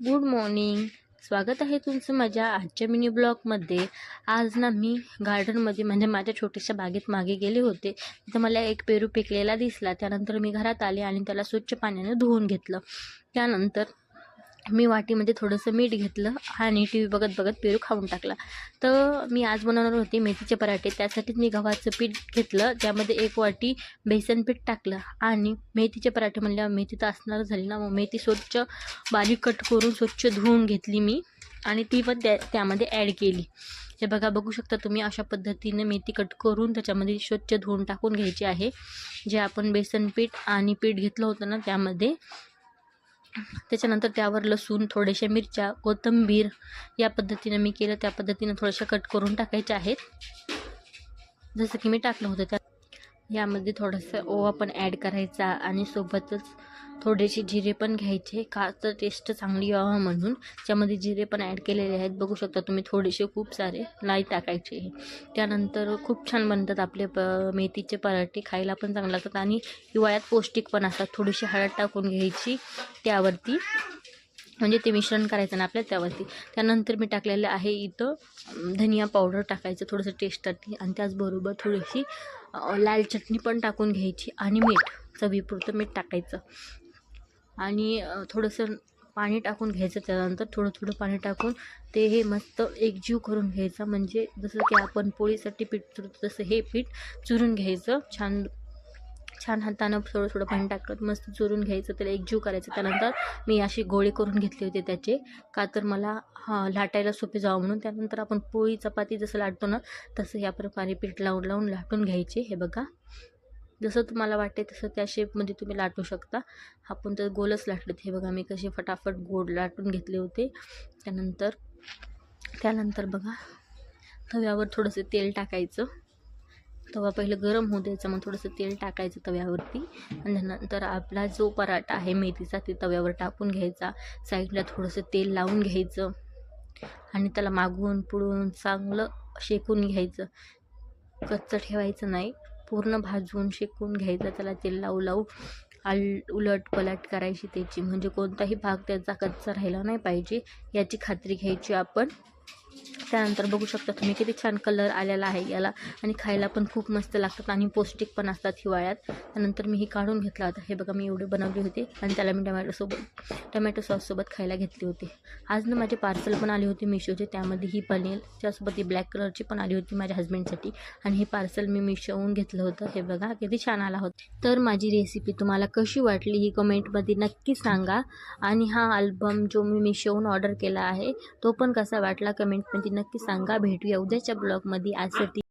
Good morning. स्वागत आहे तुमचं माझ्या आजच्या मिनी ब्लॉगमध्ये. आज ना मी गार्डनमध्ये म्हणजे माझ्या छोट्याशा बागेत मागे गेले होते. तिथं मला एक पेरू पिकलेला दिसला. त्यानंतर मी घरात आले आणि त्याला स्वच्छ पाण्याने धुवून घेतलं. त्यानंतर मी वाटीमध्ये थोडंसं मीठ घेतलं आणि टी व्ही बघत बघत पेरू खाऊन टाकला. तर मी आज बनवणार होते मेथीचे पराठे. त्यासाठीच मी गव्हाचं पीठ घेतलं, त्यामध्ये 1 वाटी बेसन पीठ टाकलं आणि मेथीचे पराठे म्हणल्यावर मेथी तर असणार झाली ना, मग मेथी स्वच्छ बारीक कट करून स्वच्छ धुवून घेतली मी आणि ती पण त्यामध्ये ॲड केली. हे बघू शकता तुम्ही, अशा पद्धतीने मेथी कट करून त्याच्यामध्ये स्वच्छ धुवून टाकून घ्यायची आहे. जे आपण बेसन पीठ आणि पीठ घेतलं होतं ना त्यामध्ये. त्याच्यानंतर त्यावर लसूण, थोड्याशा मिरच्या, कोथिंबीर या पद्धतीने मी केलं, त्या पद्धतीने थोड्याशा कट करून टाकायच्या आहेत जसं की मी टाकलं होतं. त्या यामध्ये थोडंसं ओवा पण ॲड करायचा आणि सोबतच थोडेसे जिरे पण घ्यायचे, का तर टेस्ट चांगली यावं म्हणून त्यामध्ये जिरे पण ॲड केलेले आहेत. बघू शकता तुम्ही, थोडेसे खूप सारे नाही टाकायचे. त्यानंतर खूप छान बनतात आपले मेथीचे पराठे, खायला पण चांगले लागतात आणि हिवाळ्यात पौष्टिक पण असतात. थोडीशी हळद टाकून घ्यायची त्यावरती, म्हणजे ते मिश्रण करायचं ना आपल्या त्यावरती. त्यानंतर मी टाकलेलं आहे इथं धनिया पावडर टाकायचं थोडंसं टेस्टसाठी, आणि त्याचबरोबर थोडीशी लाल चटणी पण टाकून घ्यायची आणि मीठ, चवीपुरतं मीठ टाकायचं आणि थोडंसं पाणी टाकून घ्यायचं. त्यानंतर थोडं थोडं पाणी टाकून ते हे मस्त एकजीव करून घ्यायचं. म्हणजे जसं की आपण पोळीसाठी पीठ चुरतो तसं हे पीठ चुरून घ्यायचं. छान छान हातानं थोडं थोडं पाणी टाकत मस्त चुरून घ्यायचं, त्याला एकजीव करायचं. त्यानंतर मी अशी गोळे करून घेतले होते त्याचे, का तर मला लाटायला सोपे जावं म्हणून. त्यानंतर आपण पोळी चपाती जसं लाटतो ना तसं या प्रकारे पीठ लावून लावून लाटून घ्यायचे. हे बघा, जसं तुम्हाला वाटते तसं त्या शेपमध्ये तुम्ही लाटू शकता. आपण तर गोलच लाटलेत. हे बघा मी कसे फटाफट गोल लाटून घेतले होते. त्यानंतर बघा, तव्यावर थोडंसं तेल टाकायचं. तवा पहिलं गरम होऊ द्यायचा, मग थोडंसं तेल टाकायचं तव्यावरती आणि त्यानंतर आपला जो पराठा आहे मेथीचा ते तव्यावर टाकून घ्यायचा. साईडला थोडंसं तेल लावून घ्यायचं आणि त्याला मागून पुढून चांगलं शेकून घ्यायचं. कच्चं ठेवायचं नाही, पूर्ण भाजून शेकून घ्यायचं. त्याला तेल लावू उलट पलट करायची त्याची, म्हणजे कोणताही भाग त्याचा कच्चा राहिला नाही पाहिजे याची खात्री घ्यायची आपण. त्यानंतर बघू शकता तुम्ही किती छान कलर आलेला आहे याला, आणि खायला पण खूप मस्त लागतात आणि पौष्टिक पण असतात हिवाळ्यात. त्यानंतर मी ही काढून घेतला होता. हे बघा, मी एवढे बनवले होते आणि त्याला मी टमॅटो सॉससोबत खायला घेतले होते. आज ना माझे पार्सल पण आले होते मिशोचे, त्यामध्ये ही पनीर, त्यासोबत ही ब्लॅक कलरची पण आली होती माझ्या हस्बंडसाठी, आणि हे पार्सल मी मिशोहून घेतलं होतं. हे बघा किती छान आला होता. तर माझी रेसिपी तुम्हाला कशी वाटली ही कमेंटमध्ये नक्की सांगा, आणि हा अल्बम जो मी मिशोहून ऑर्डर केला आहे तो पण कसा वाटला कमेंटमध्ये नक्की सांगा. भेटूया उद्याच्या ब्लॉगमध्ये. आजसाठी